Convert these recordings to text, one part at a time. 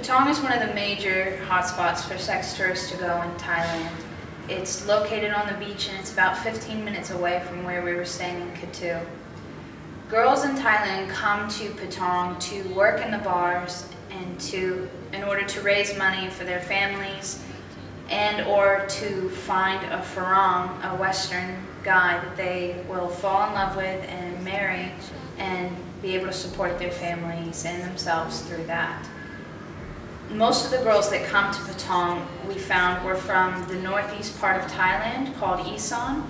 Patong is one of the major hotspots for sex tourists to go in Thailand. It's located on the beach and it's about 15 minutes away from where we were staying in Katu. Girls in Thailand come to Patong to work in the bars and in order to raise money for their families and or to find a farang, a Western guy that they will fall in love with and marry and be able to support their families and themselves through that. Most of the girls that come to Patong, we found, were from the northeast part of Thailand called Isan,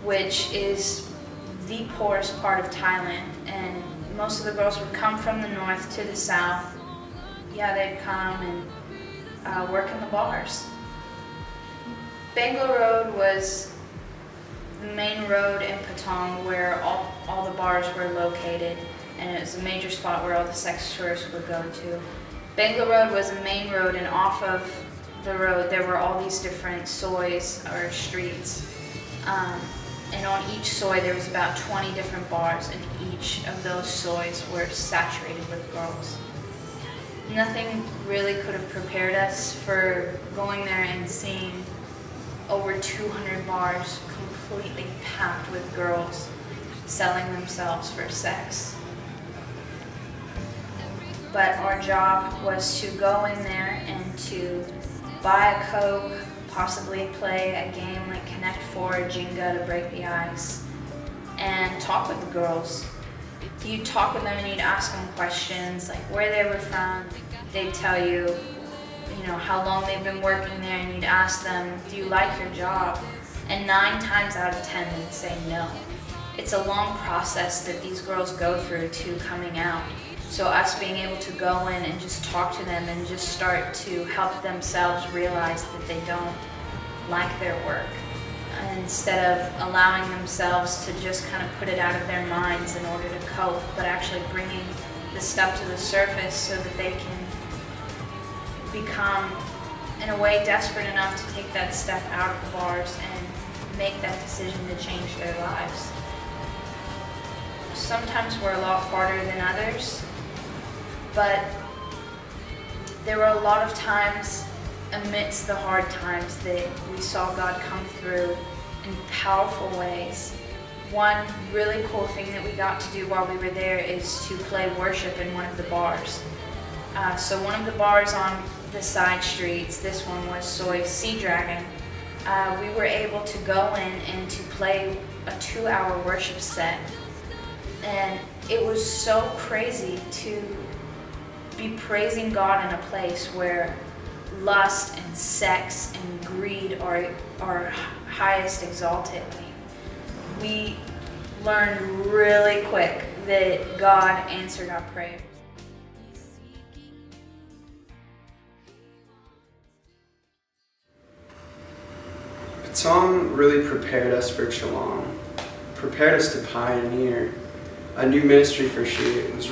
which is the poorest part of Thailand. And most of the girls would come from the north to the south. Yeah, they'd come and work in the bars. Bangla Road was the main road in Patong where all the bars were located, and it was a major spot where all the sex tourists would go to. Bangla Road was a main road, and off of the road there were all these different sois or streets. And on each soi there was about 20 different bars, and each of those sois were saturated with girls. Nothing really could have prepared us for going there and seeing over 200 bars completely packed with girls selling themselves for sex. But our job was to go in there and to buy a Coke, possibly play a game like Connect 4 or Jenga to break the ice, and talk with the girls. You'd talk with them and you'd ask them questions like where they were from. They'd tell you, how long they've been working there, and you'd ask them, do you like your job? And 9 times out of 10 they'd say no. It's a long process that these girls go through to coming out. So us being able to go in and just talk to them and just start to help themselves realize that they don't like their work, instead of allowing themselves to just kind of put it out of their minds in order to cope, but actually bringing the stuff to the surface so that they can become, in a way, desperate enough to take that step out of the bars and make that decision to change their lives. Sometimes we're a lot harder than others, but there were a lot of times amidst the hard times that we saw God come through in powerful ways. One really cool thing that we got to do while we were there is to play worship in one of the bars. So one of the bars on the side streets, this one was Soy Sea Dragon, we were able to go in and to play a 2-hour worship set. And it was so crazy to be praising God in a place where lust and sex and greed are highest exalted. We learned really quick that God answered our prayers. Patong really prepared us for Chalong, prepared us to pioneer a new ministry for She. It was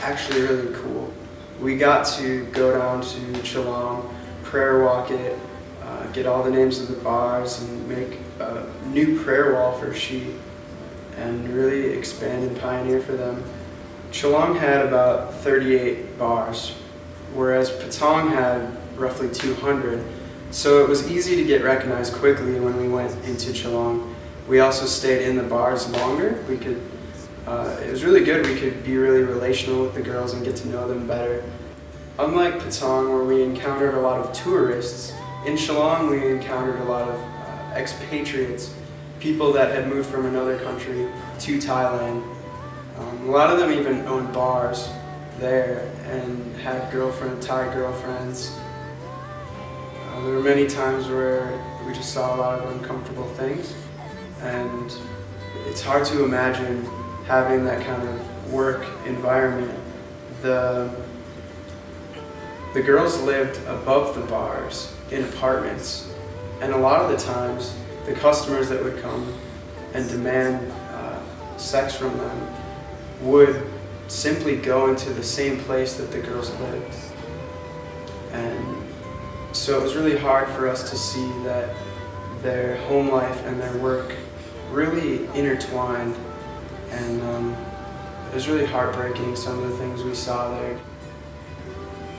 actually really cool. We got to go down to Chalong, prayer walk it, get all the names of the bars and make a new prayer wall for She and really expand and pioneer for them. Chalong had about 38 bars, whereas Patong had roughly 200. So it was easy to get recognized quickly when we went into Chalong. We also stayed in the bars longer. It was really good. We could be really relational with the girls and get to know them better. Unlike Patong, where we encountered a lot of tourists, in Chalong we encountered a lot of ex-patriots, people that had moved from another country to Thailand. A lot of them even owned bars there and had Thai girlfriends. There were many times where we just saw a lot of uncomfortable things, and it's hard to imagine having that kind of work environment. The girls lived above the bars in apartments, and a lot of the times the customers that would come and demand sex from them would simply go into the same place that the girls lived. And so it was really hard for us to see that their home life and their work really intertwined, and it was really heartbreaking, some of the things we saw there.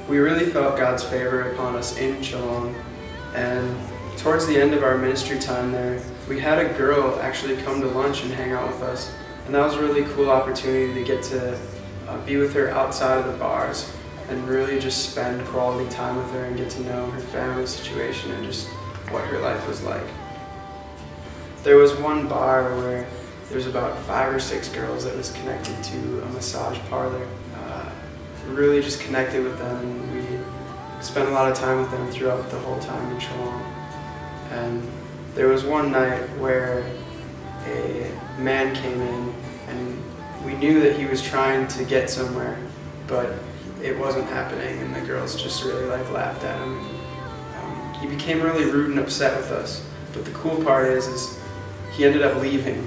We really felt God's favor upon us in Chalong, and towards the end of our ministry time there, we had a girl actually come to lunch and hang out with us, and that was a really cool opportunity to get to be with her outside of the bars and really just spend quality time with her and get to know her family situation and just what her life was like. There was one bar where there's about 5 or 6 girls that was connected to a massage parlor. Really just connected with them, and we spent a lot of time with them throughout the whole time in Chalong. And there was one night where a man came in, and we knew that he was trying to get somewhere, but it wasn't happening, and the girls just really laughed at him. He became really rude and upset with us, but the cool part is he ended up leaving,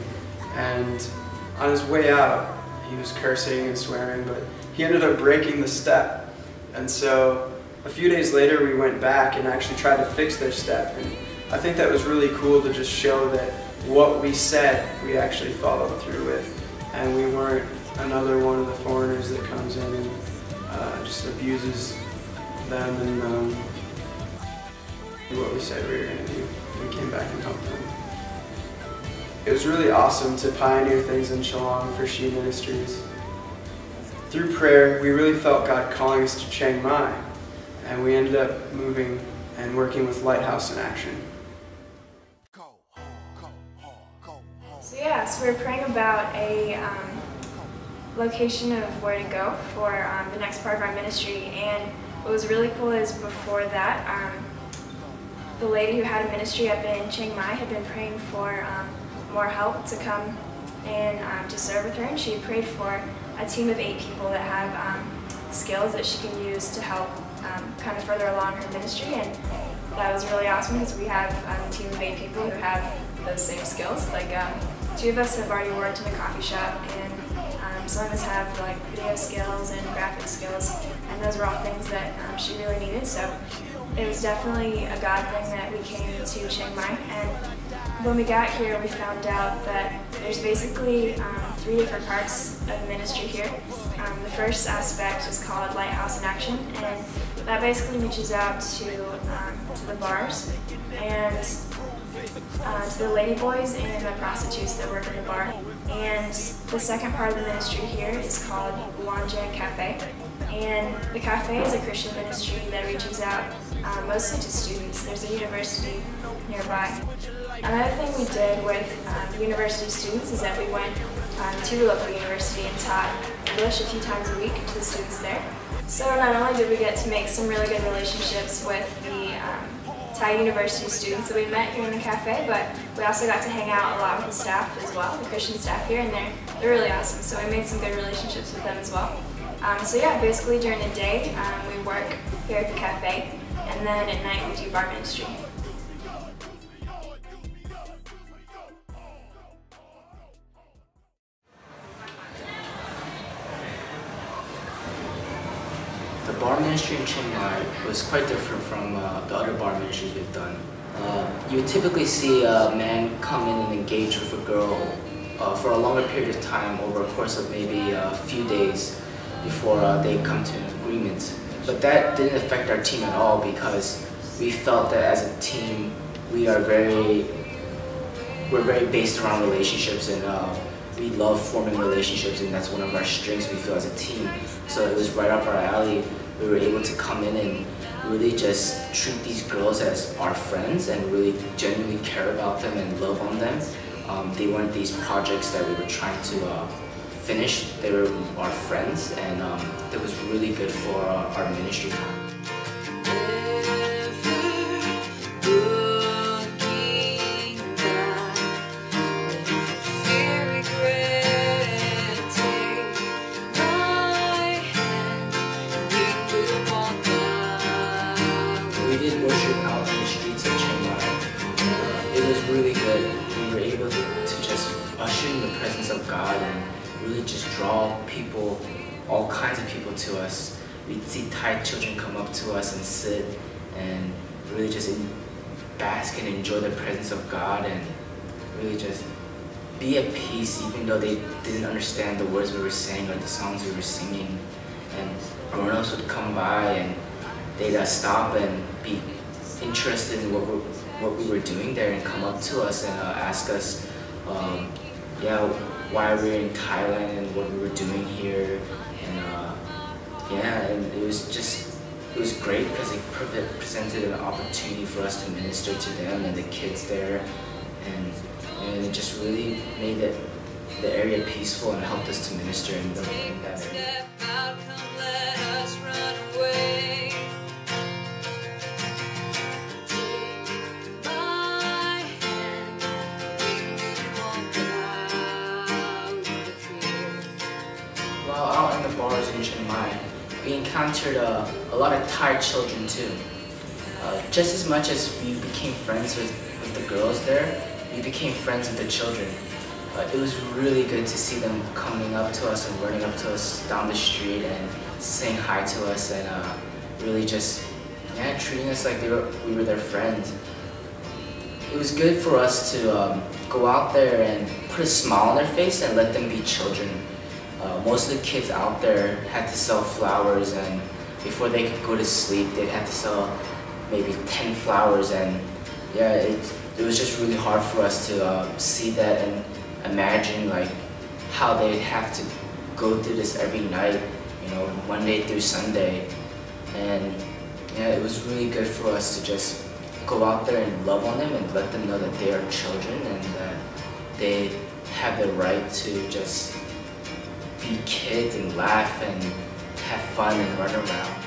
and on his way out he was cursing and swearing, but he ended up breaking the step. And so a few days later we went back and actually tried to fix their step, and I think that was really cool to just show that what we said we actually followed through with, and we weren't another one of the foreigners that comes in and just abuses them and what we said we were going to do. We came back and helped them. It was really awesome to pioneer things in Chalong for She Ministries. Through prayer, we really felt God calling us to Chiang Mai, and we ended up moving and working with Lighthouse in action. So we're praying about a location of where to go for the next part of our ministry, and what was really cool is before that, the lady who had a ministry up in Chiang Mai had been praying for more help to come and to serve with her, and she prayed for a team of 8 people that have skills that she can use to help kind of further along her ministry. And that was really awesome because we have a team of 8 people who have those same skills. Like 2 of us have already worked in a coffee shop, and some of us have like video skills and graphic skills, and those were all things that she really needed. So it was definitely a God thing that we came to Chiang Mai. And when we got here, we found out that there's basically 3 different parts of the ministry here. The first aspect is called Lighthouse in Action, and that basically reaches out to the bars and to the ladyboys and the prostitutes that work in the bar. And the second part of the ministry here is called Wongen Kafe, and the cafe is a Christian ministry that reaches out mostly to students. There's a university nearby. Another thing we did with the university students is that we went to the local university and taught English a few times a week to the students there. So not only did we get to make some really good relationships with the Thai university students that we met here in the cafe, but we also got to hang out a lot with the staff as well, the Christian staff here, and they're really awesome. So we made some good relationships with them as well. So yeah, basically during the day we work here at the cafe, and then at night we do bar ministry. The bar ministry in Chiang Mai was quite different from the other bar ministries we've done. You would typically see a man come in and engage with a girl for a longer period of time over a course of maybe a few days before they come to an agreement. But that didn't affect our team at all because we felt that as a team we're very based around relationships, and we love forming relationships, and that's one of our strengths we feel as a team. So it was right up our alley. We were able to come in and really just treat these girls as our friends and really genuinely care about them and love on them. They weren't these projects that we were trying to finish. They were our friends, and it was really good for our ministry time. We did worship out in the streets of Chiang Mai. It was really good. We were able to just usher in the presence of God and really just draw people, all kinds of people to us. We'd see Thai children come up to us and sit and really just bask and enjoy the presence of God and really just be at peace even though they didn't understand the words we were saying or the songs we were singing. and grown-ups would come by and they'd stop and be interested in what we were doing there and come up to us and ask us, yeah, why we were in Thailand and what we were doing here, and yeah, and it was great because it presented an opportunity for us to minister to them and the kids there, and it just really made the area peaceful and helped us to minister in that area. While out in the bars in Chiang Mai, we encountered a lot of Thai children too. Just as much as we became friends with the girls there, we became friends with the children. It was really good to see them coming up to us and running up to us down the street and saying hi to us and really just treating us like we were their friends. It was good for us to go out there and put a smile on their face and let them be children. Most of the kids out there had to sell flowers, and before they could go to sleep, they'd have to sell maybe 10 flowers, and yeah, it was just really hard for us to see that and imagine like how they'd have to go through this every night, you know, Monday through Sunday. And yeah, it was really good for us to just go out there and love on them and let them know that they are children and that they have the right to just be kids and laugh and have fun and run around.